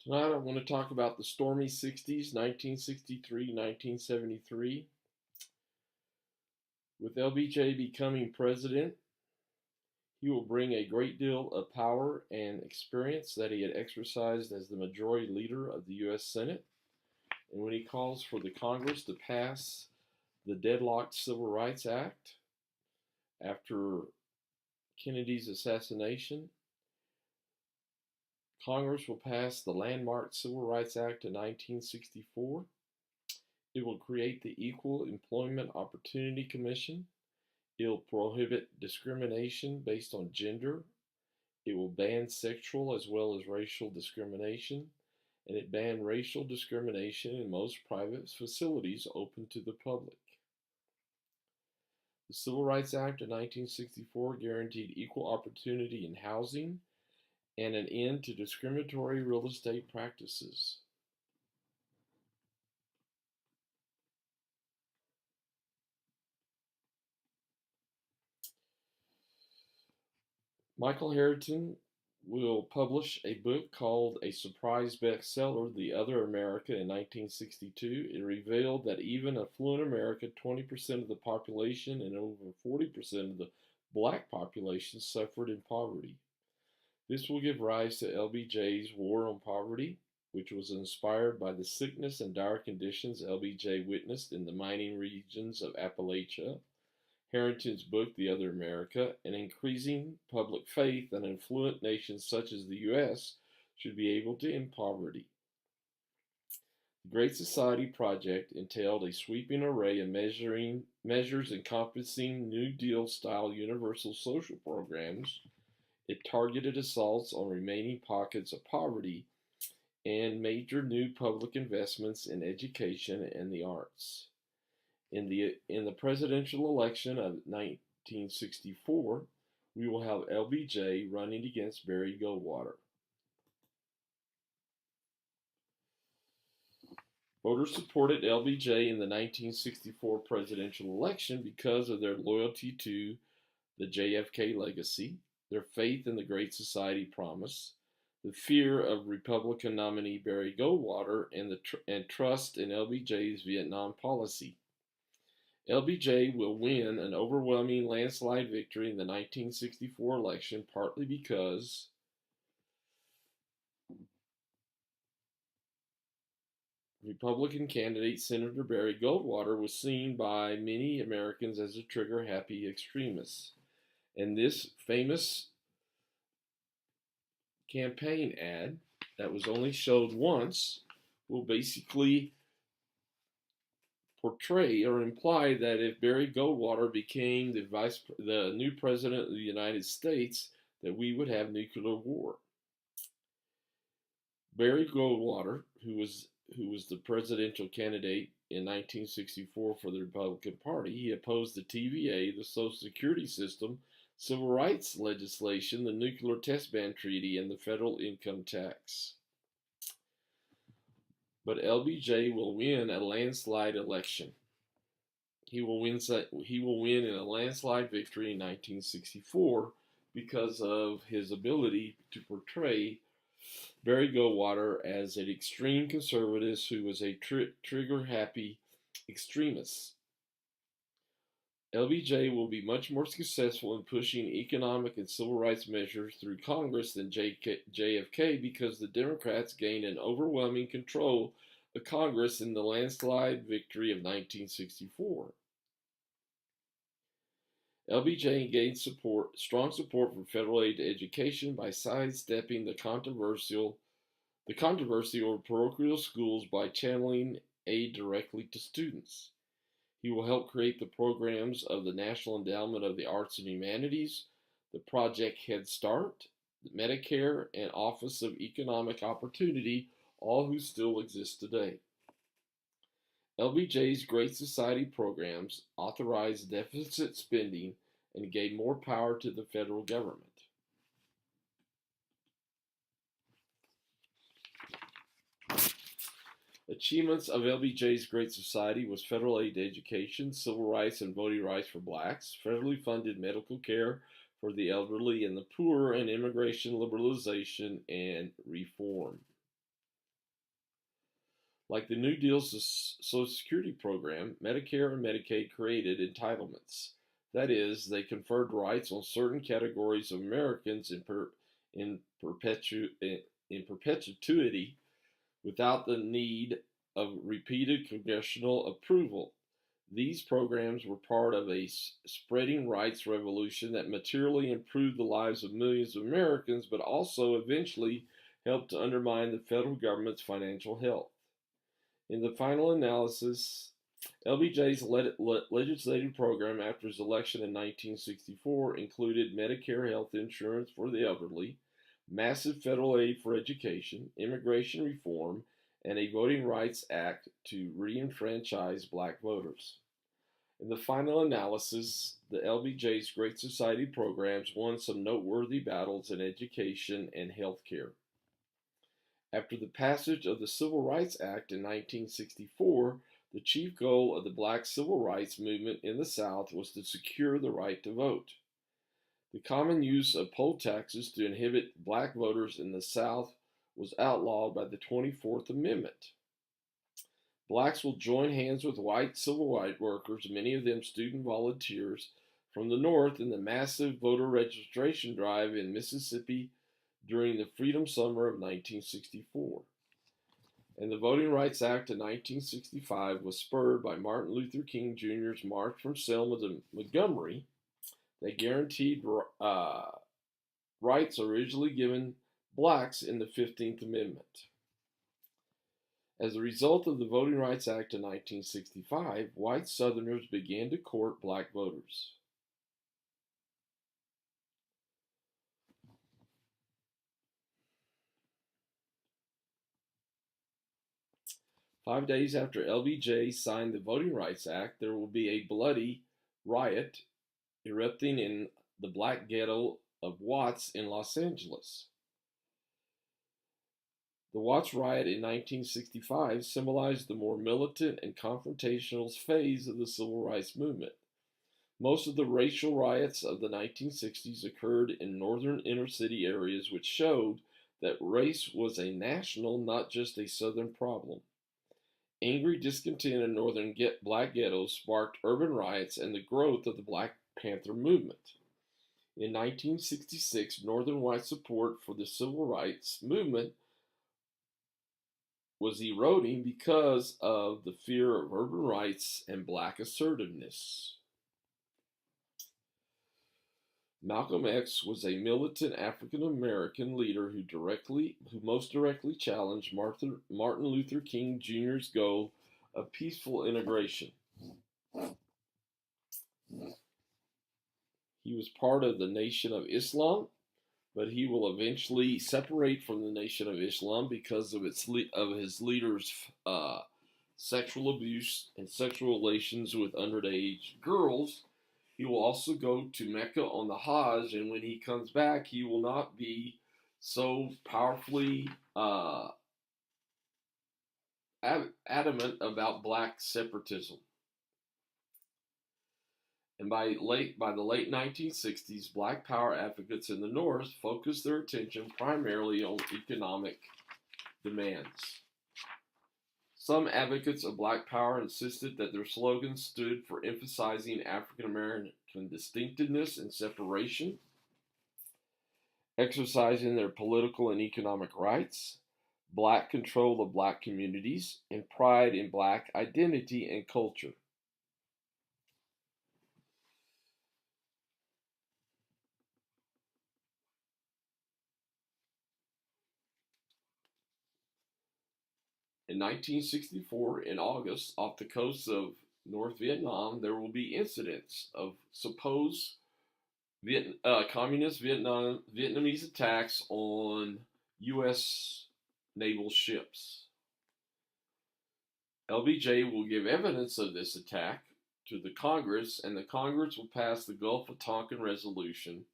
Tonight I want to talk about the Stormy Sixties, 1963-1973. With LBJ becoming president, he will bring a great deal of power and experience that he had exercised as the majority leader of the U.S. Senate. And when he calls for the Congress to pass the deadlocked Civil Rights Act after Kennedy's assassination, Congress will pass the landmark Civil Rights Act of 1964. It will create the Equal Employment Opportunity Commission. It will prohibit discrimination based on gender. It will ban sexual as well as racial discrimination. And it banned racial discrimination in most private facilities open to the public. The Civil Rights Act of 1964 guaranteed equal opportunity in housing and an end to discriminatory real estate practices. Michael Harrington will publish a book called A Surprise Bestseller, The Other America, in 1962. It revealed that even affluent America, 20% of the population and over 40% of the black population suffered in poverty. This will give rise to LBJ's War on Poverty, which was inspired by the sickness and dire conditions LBJ witnessed in the mining regions of Appalachia. Harrington's book, The Other America, and increasing public faith that affluent nations such as the U.S. should be able to end poverty. The Great Society project entailed a sweeping array of measures encompassing New Deal-style universal social programs. It targeted assaults on remaining pockets of poverty and major new public investments in education and the arts. In the presidential election of 1964, we will have LBJ running against Barry Goldwater. Voters supported LBJ in the 1964 presidential election because of their loyalty to the JFK legacy, their faith in the Great Society promise, the fear of Republican nominee Barry Goldwater, and trust in LBJ's Vietnam policy. LBJ will win an overwhelming landslide victory in the 1964 election, partly because Republican candidate Senator Barry Goldwater was seen by many Americans as a trigger-happy extremist. And this famous campaign ad that was only showed once will basically portray or imply that if Barry Goldwater became the new president of the United States, that we would have nuclear war. Barry Goldwater, who was the presidential candidate in 1964 for the Republican Party, he opposed the TVA, the Social Security system, civil rights legislation, the nuclear test ban treaty, and the federal income tax. But LBJ will win a landslide election. He will win in a landslide victory in 1964 because of his ability to portray Barry Goldwater as an extreme conservative who was a trigger-happy extremist. LBJ will be much more successful in pushing economic and civil rights measures through Congress than JFK because the Democrats gained an overwhelming control of Congress in the landslide victory of 1964. LBJ gained strong support for federal aid to education by sidestepping the controversy over parochial schools by channeling aid directly to students. He will help create the programs of the National Endowment of the Arts and Humanities, the Project Head Start, the Medicare, and Office of Economic Opportunity, all who still exist today. LBJ's Great Society programs authorized deficit spending and gave more power to the federal government. Achievements of LBJ's Great Society was federal aid to education, civil rights and voting rights for blacks, federally funded medical care for the elderly and the poor, and immigration liberalization and reform. Like the New Deal's Social Security program, Medicare and Medicaid created entitlements. That is, they conferred rights on certain categories of Americans in, in perpetuity without the need of repeated congressional approval. These programs were part of a spreading rights revolution that materially improved the lives of millions of Americans, but also eventually helped to undermine the federal government's financial health. In the final analysis, LBJ's legislative program after his election in 1964 included Medicare health insurance for the elderly, massive federal aid for education, immigration reform, and a Voting Rights Act to re-enfranchise black voters. In the final analysis, the LBJ's Great Society programs won some noteworthy battles in education and healthcare. After the passage of the Civil Rights Act in 1964, the chief goal of the black civil rights movement in the South was to secure the right to vote. The common use of poll taxes to inhibit black voters in the South was outlawed by the 24th Amendment. Blacks will join hands with white civil rights workers, many of them student volunteers, from the North in the massive voter registration drive in Mississippi during the Freedom Summer of 1964. And the Voting Rights Act of 1965 was spurred by Martin Luther King Jr.'s march from Selma to Montgomery that guaranteed rights originally given blacks in the 15th Amendment. As a result of the Voting Rights Act of 1965, white Southerners began to court black voters. Five days after LBJ signed the Voting Rights Act, there will be a bloody riot erupting in the black ghetto of Watts in Los Angeles. The Watts riot in 1965 symbolized the more militant and confrontational phase of the civil rights movement. Most of the racial riots of the 1960s occurred in northern inner city areas, which showed that race was a national, not just a southern problem. Angry discontent in northern black ghettos sparked urban riots and the growth of the Black Panther movement. In 1966, northern white support for the civil rights movement was eroding because of the fear of urban rights and black assertiveness. Malcolm X was a militant African American leader who most directly challenged Martin Luther King Jr.'s goal of peaceful integration. He was part of the Nation of Islam, but he will eventually separate from the Nation of Islam because of his leader's sexual abuse and sexual relations with underage girls. He will also go to Mecca on the Hajj, and when he comes back, he will not be so powerfully adamant about black separatism. And by the late 1960s, black power advocates in the North focused their attention primarily on economic demands. Some advocates of black power insisted that their slogans stood for emphasizing African American distinctiveness and separation, exercising their political and economic rights, black control of black communities, and pride in black identity and culture. In 1964, in August, off the coast of North Vietnam, there will be incidents of supposed communist Vietnamese attacks on U.S. naval ships. LBJ will give evidence of this attack to the Congress, and the Congress will pass the Gulf of Tonkin resolution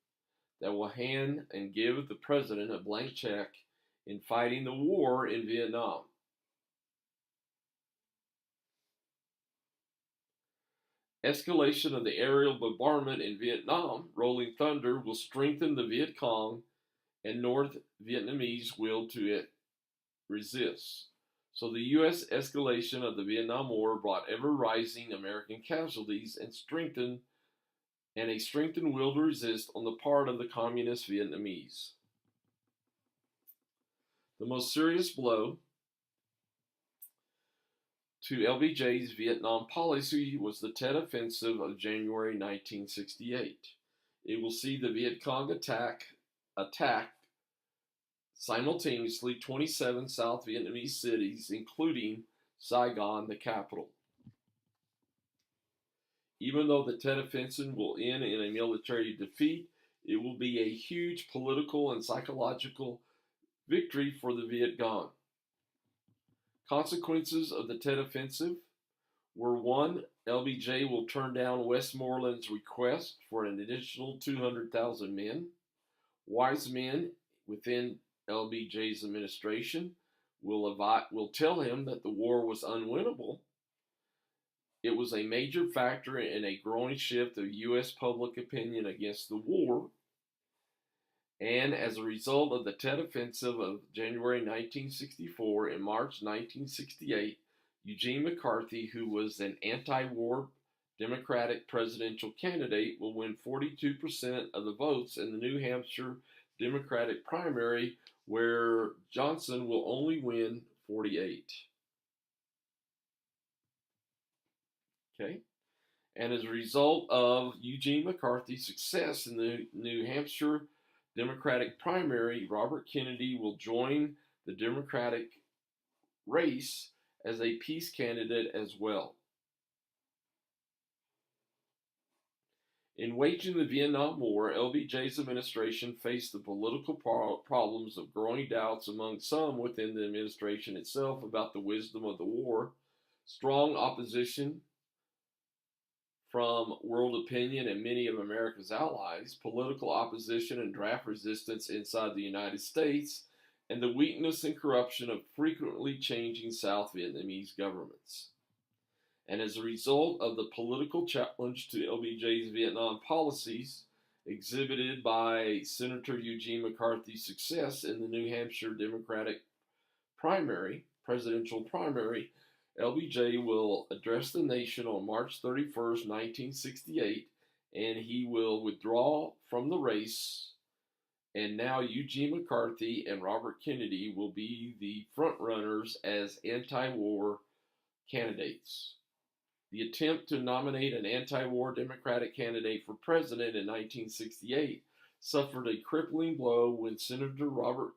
that will hand and give the president a blank check in fighting the war in Vietnam. Escalation of the aerial bombardment in Vietnam, Rolling Thunder, will strengthen the Viet Cong and North Vietnamese will to resist. So the U.S. escalation of the Vietnam War brought ever-rising American casualties and a strengthened will to resist on the part of the communist Vietnamese. The most serious blow to LBJ's Vietnam policy was the Tet Offensive of January 1968. It will see the Viet Cong attack simultaneously 27 South Vietnamese cities, including Saigon, the capital. Even though the Tet Offensive will end in a military defeat, it will be a huge political and psychological victory for the Viet Cong. Consequences of the Tet Offensive were: 1. LBJ will turn down Westmoreland's request for an additional 200,000 men. Wise men within LBJ's administration will tell him that the war was unwinnable. It was a major factor in a growing shift of U.S. public opinion against the war. And as a result of the Tet Offensive of January 1964 and March 1968, Eugene McCarthy, who was an anti-war Democratic presidential candidate, will win 42% of the votes in the New Hampshire Democratic primary, where Johnson will only win 48. Okay? And as a result of Eugene McCarthy's success in the New Hampshire Democratic primary, Robert Kennedy will join the Democratic race as a peace candidate as well. In waging the Vietnam War, LBJ's administration faced the political problems of growing doubts among some within the administration itself about the wisdom of the war, strong opposition from world opinion and many of America's allies, political opposition and draft resistance inside the United States, and the weakness and corruption of frequently changing South Vietnamese governments. And as a result of the political challenge to LBJ's Vietnam policies exhibited by Senator Eugene McCarthy's success in the New Hampshire Democratic presidential primary, LBJ will address the nation on March 31st, 1968, and he will withdraw from the race. And now Eugene McCarthy and Robert Kennedy will be the frontrunners as anti-war candidates. The attempt to nominate an anti-war Democratic candidate for president in 1968 suffered a crippling blow when Senator Robert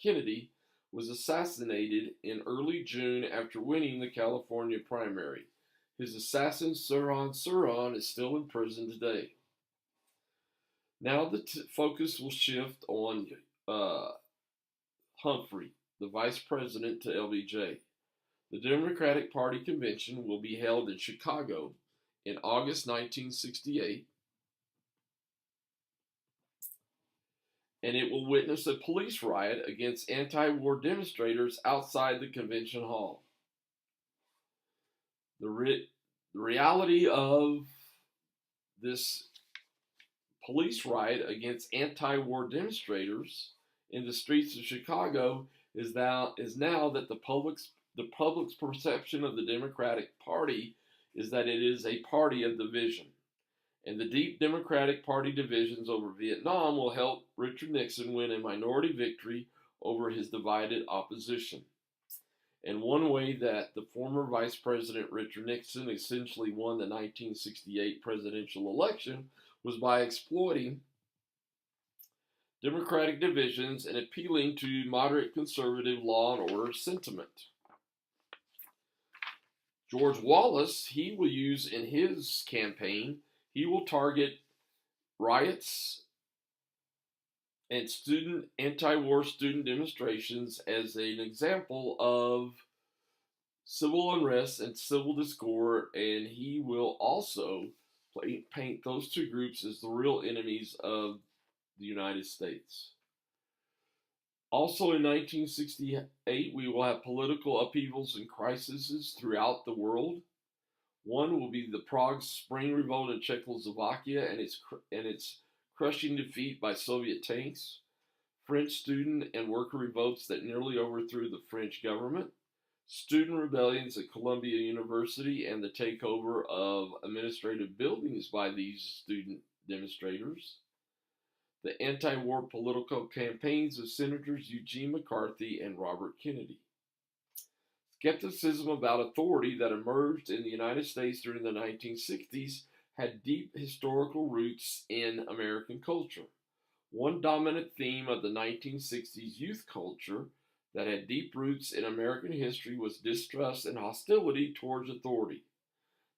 Kennedy was assassinated in early June after winning the California primary. His assassin, Suron, is still in prison today. Now the focus will shift on Humphrey, the vice president to LBJ. The Democratic Party convention will be held in Chicago in August 1968, and it will witness a police riot against anti-war demonstrators outside the convention hall. The reality of this police riot against anti-war demonstrators in the streets of Chicago is now that the public's perception of the Democratic Party is that it is a party of division. And the deep Democratic Party divisions over Vietnam will help Richard Nixon win a minority victory over his divided opposition. And one way that the former Vice President Richard Nixon essentially won the 1968 presidential election was by exploiting Democratic divisions and appealing to moderate conservative law and order sentiment. George Wallace, he will use in his campaign, he will target riots and anti-war student demonstrations as an example of civil unrest and civil discord, and he will also paint those two groups as the real enemies of the United States. Also in 1968, we will have political upheavals and crises throughout the world. One will be the Prague Spring Revolt in Czechoslovakia and its crushing defeat by Soviet tanks, French student and worker revolts that nearly overthrew the French government, student rebellions at Columbia University, and the takeover of administrative buildings by these student demonstrators, the anti war political campaigns of Senators Eugene McCarthy and Robert Kennedy. Skepticism about authority that emerged in the United States during the 1960s had deep historical roots in American culture. One dominant theme of the 1960s youth culture that had deep roots in American history was distrust and hostility towards authority.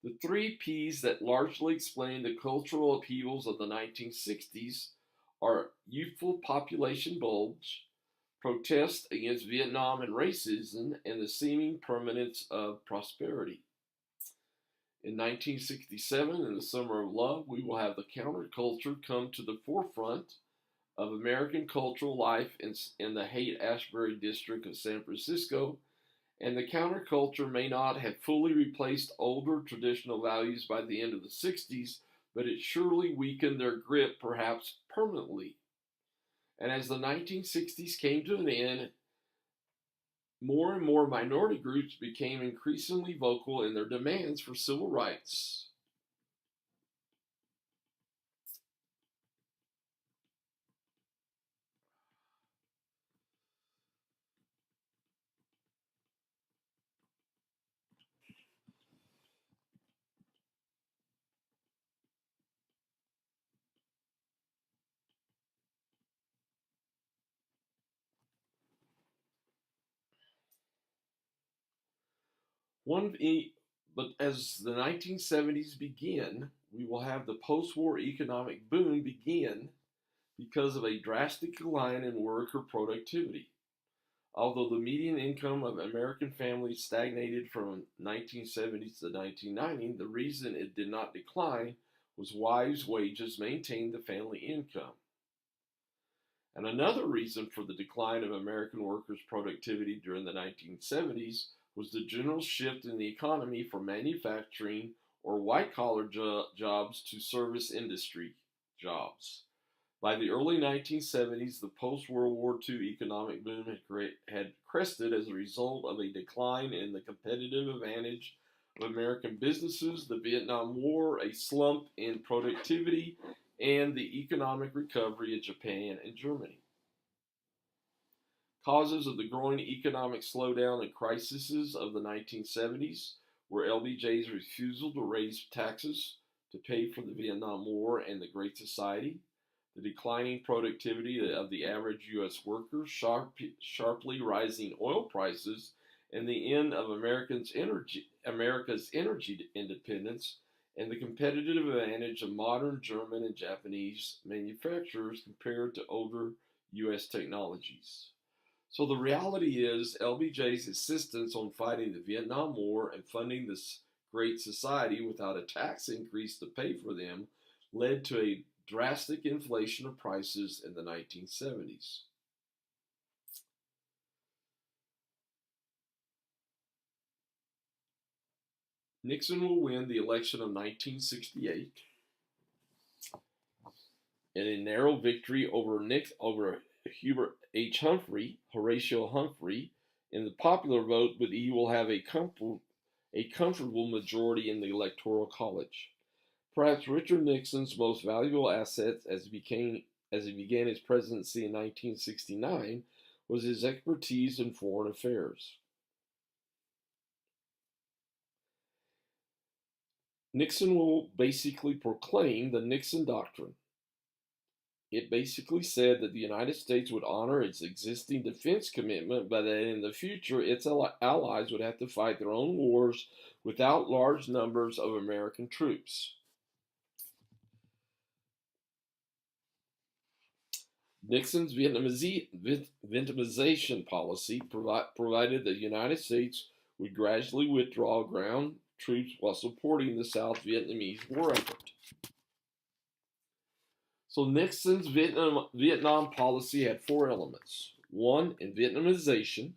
The three P's that largely explain the cultural upheavals of the 1960s are youthful population bulge, protest against Vietnam and racism, and the seeming permanence of prosperity. In 1967, in the Summer of Love, we will have the counterculture come to the forefront of American cultural life in the Haight Ashbury district of San Francisco, and the counterculture may not have fully replaced older traditional values by the end of the 60s, but it surely weakened their grip, perhaps permanently. And as the 1960s came to an end, more and more minority groups became increasingly vocal in their demands for civil rights. One, but as the 1970s begin, we will have the post-war economic boom begin because of a drastic decline in worker productivity. Although the median income of American families stagnated from 1970s to 1990, the reason it did not decline was wives' wages maintained the family income. And another reason for the decline of American workers' productivity during the 1970s was the general shift in the economy from manufacturing or white collar jobs to service industry jobs. By the early 1970s, the post World War II economic boom had crested as a result of a decline in the competitive advantage of American businesses, the Vietnam War, a slump in productivity, and the economic recovery of Japan and Germany. Causes of the growing economic slowdown and crises of the 1970s were LBJ's refusal to raise taxes to pay for the Vietnam War and the Great Society, the declining productivity of the average U.S. worker, sharply rising oil prices, and the end of America's energy independence, and the competitive advantage of modern German and Japanese manufacturers compared to older U.S. technologies. So the reality is LBJ's insistence on fighting the Vietnam War and funding this great society without a tax increase to pay for them led to a drastic inflation of prices in the 1970s. Nixon will win the election of 1968 in a narrow victory over Hubert H. Humphrey, Horatio Humphrey, in the popular vote, but he will have a comfortable majority in the Electoral College. Perhaps Richard Nixon's most valuable asset as he began his presidency in 1969 was his expertise in foreign affairs. Nixon will basically proclaim the Nixon Doctrine. It basically said that the United States would honor its existing defense commitment, but that in the future its allies would have to fight their own wars without large numbers of American troops. Nixon's Vietnamization policy provided the United States would gradually withdraw ground troops while supporting the South Vietnamese war effort. So Nixon's Vietnam policy had four elements. One, in Vietnamization,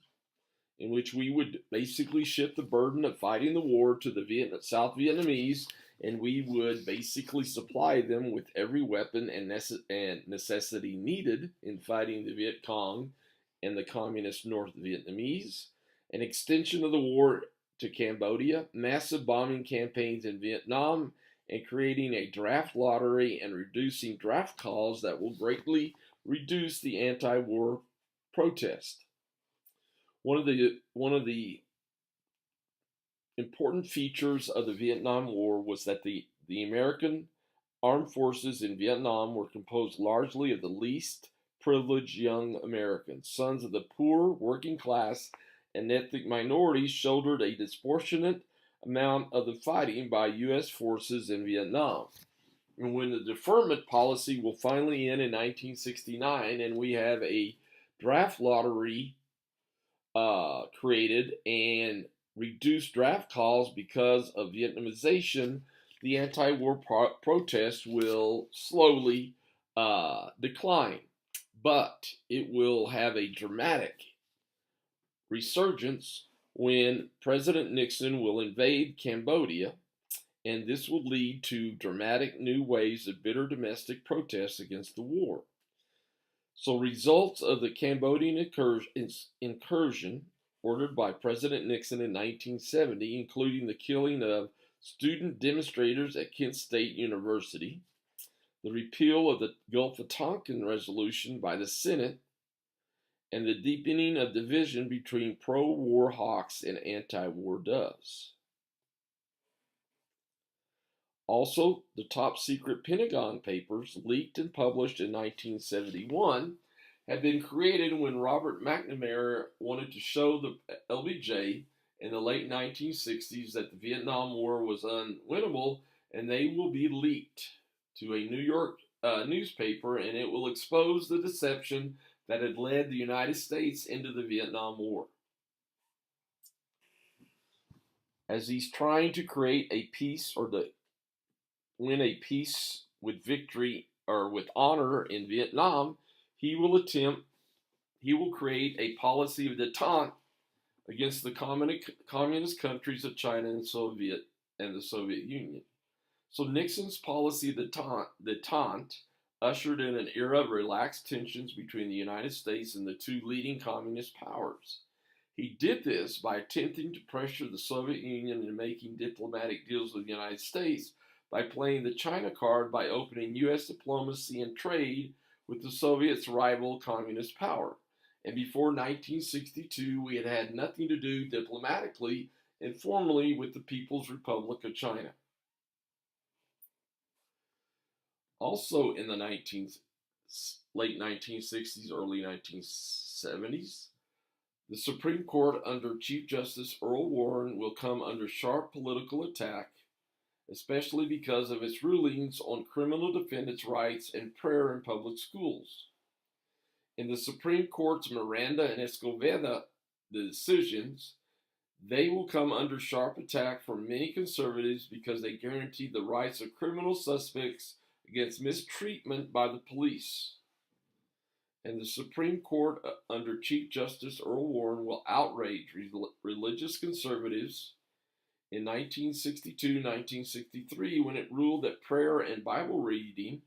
in which we would basically shift the burden of fighting the war to the South Vietnamese, and we would basically supply them with every weapon and necessity needed in fighting the Viet Cong and the communist North Vietnamese. an extension of the war to Cambodia, massive bombing campaigns in Vietnam, and creating a draft lottery and reducing draft calls that will greatly reduce the anti-war protest. One of the important features of the Vietnam War was that the American armed forces in Vietnam were composed largely of the least privileged young Americans, sons of the poor, working class, and ethnic minorities, shouldered a disproportionate amount of the fighting by U.S. forces in Vietnam. And when the deferment policy will finally end in 1969 and we have a draft lottery created and reduced draft calls because of Vietnamization, the anti-war protest will slowly decline, but it will have a dramatic resurgence when President Nixon will invade Cambodia, and this will lead to dramatic new waves of bitter domestic protests against the war. So, results of the Cambodian incursion ordered by President Nixon in 1970, including the killing of student demonstrators at Kent State University, the repeal of the Gulf of Tonkin resolution by the Senate, and the deepening of division between pro-war hawks and anti-war doves. Also, the top secret Pentagon papers, leaked and published in 1971, had been created when Robert McNamara wanted to show the LBJ in the late 1960s that the Vietnam War was unwinnable, and they will be leaked to a New York newspaper, and it will expose the deception that had led the United States into the Vietnam War. As he's trying to create a peace or to win a peace with victory or with honor in Vietnam, he will create a policy of detente against the communist countries of China and the Soviet Union. So Nixon's policy of detente ushered in an era of relaxed tensions between the United States and the two leading communist powers. He did this by attempting to pressure the Soviet Union into making diplomatic deals with the United States by playing the China card by opening U.S. diplomacy and trade with the Soviets' rival communist power. And before 1962, we had had nothing to do diplomatically and formally with the People's Republic of China. Also in the late 1960s, early 1970s, the Supreme Court under Chief Justice Earl Warren will come under sharp political attack, especially because of its rulings on criminal defendants' rights and prayer in public schools. In the Supreme Court's Miranda and Escobedo decisions, they will come under sharp attack from many conservatives because they guarantee the rights of criminal suspects against mistreatment by the police. And the Supreme Court under Chief Justice Earl Warren will outrage religious conservatives in 1962-1963 when it ruled that prayer and Bible reading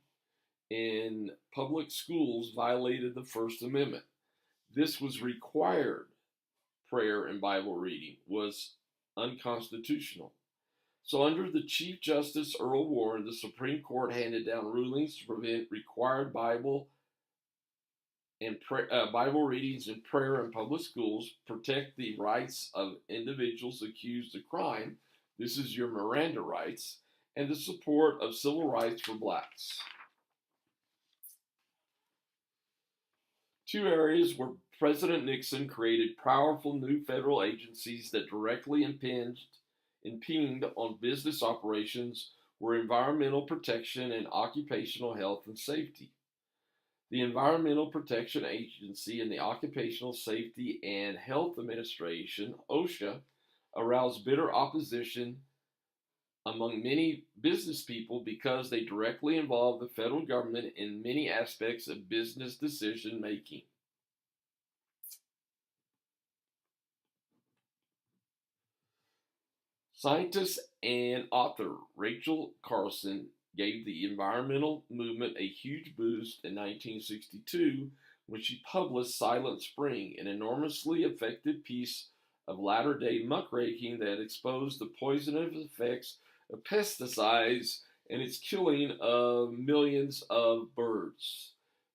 in public schools violated the First Amendment. This was required. Prayer and Bible reading was unconstitutional. So under the Chief Justice Earl Warren, the Supreme Court handed down rulings to prevent required Bible readings and prayer in public schools, protect the rights of individuals accused of crime. This is your Miranda rights, and the support of civil rights for blacks. Two areas where President Nixon created powerful new federal agencies that directly impinged on business operations were environmental protection and occupational health and safety. The Environmental Protection Agency and the Occupational Safety and Health Administration, OSHA, aroused bitter opposition among many business people because they directly involve the federal government in many aspects of business decision making. Scientist and author Rachel Carson gave the environmental movement a huge boost in 1962 when she published Silent Spring, an enormously effective piece of latter-day muckraking that exposed the poisonous effects of pesticides and its killing of millions of birds.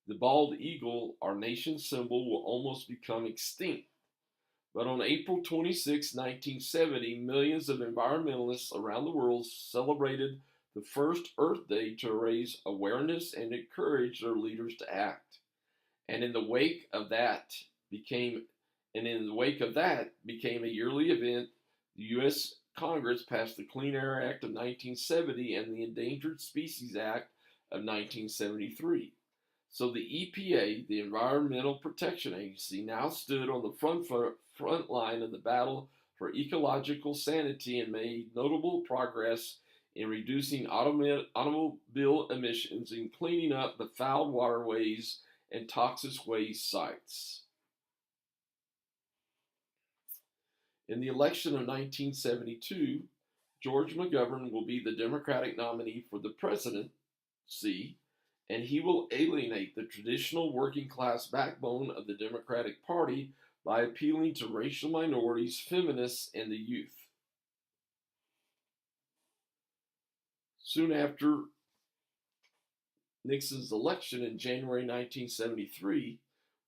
The bald eagle, our nation's symbol, will almost become extinct. But on April 26, 1970, millions of environmentalists around the world celebrated the first Earth Day to raise awareness and encourage their leaders to act. And in the wake of that became became a yearly event. The U.S. Congress passed the Clean Air Act of 1970 and the Endangered Species Act of 1973. So the EPA, the Environmental Protection Agency, now stood on the front line of the battle for ecological sanity and made notable progress in reducing automobile emissions and cleaning up the fouled waterways and toxic waste sites. In the election of 1972, George McGovern will be the Democratic nominee for the presidency, and he will alienate the traditional working class backbone of the Democratic Party by appealing to racial minorities, feminists, and the youth. Soon after Nixon's election in January 1973,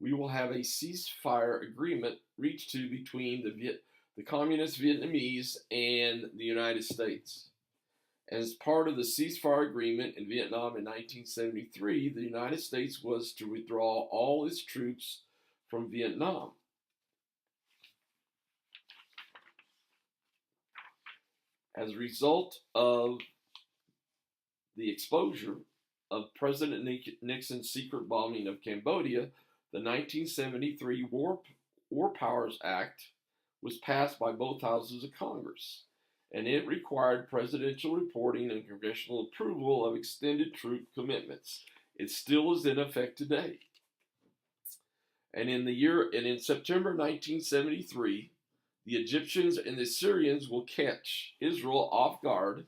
we will have a ceasefire agreement reached to between the communist Vietnamese and the United States. As part of the ceasefire agreement in Vietnam in 1973, the United States was to withdraw all its troops from Vietnam. As a result of the exposure of President Nixon's secret bombing of Cambodia, the 1973 War Powers Act was passed by both houses of Congress, and it required presidential reporting and congressional approval of extended troop commitments. It still is in effect today. And in September 1973, the Egyptians and the Syrians will catch Israel off guard,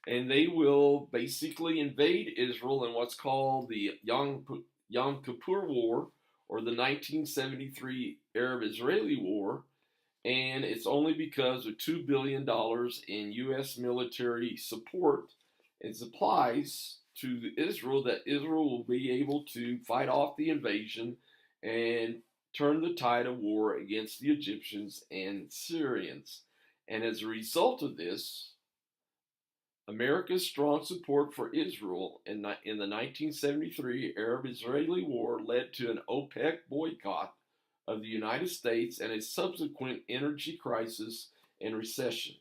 and they will basically invade Israel in what's called the Yom Kippur War, or the 1973 Arab-Israeli War, and it's only because of $2 billion in U.S. military support and supplies to Israel that Israel will be able to fight off the invasion and turn the tide of war against the Egyptians and Syrians. And as a result of this, America's strong support for Israel in the 1973 Arab-Israeli War led to an OPEC boycott of the United States and a subsequent energy crisis and recession.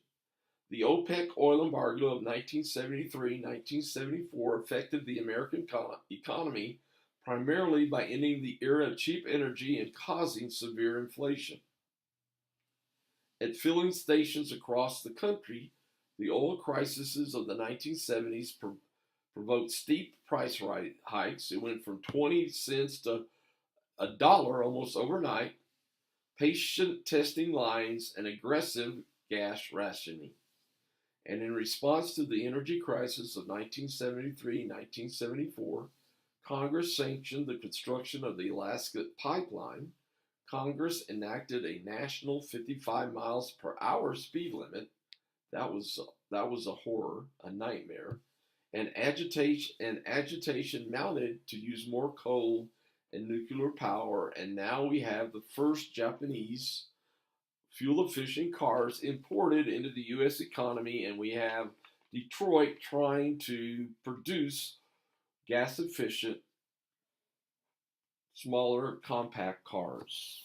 The OPEC oil embargo of 1973-1974 affected the American economy primarily by ending the era of cheap energy and causing severe inflation. At filling stations across the country, the oil crises of the 1970s provoked steep price hikes. It went from 20 cents to $1 almost overnight, patient testing lines, and aggressive gas rationing. And in response to the energy crisis of 1973-1974, Congress sanctioned the construction of the Alaska Pipeline. Congress enacted a national 55 miles per hour speed limit. That was a horror, a nightmare. And agitation mounted to use more coal and nuclear power, and now we have the first Japanese fuel-efficient cars imported into the U.S. economy, and we have Detroit trying to produce gas-efficient, smaller, compact cars.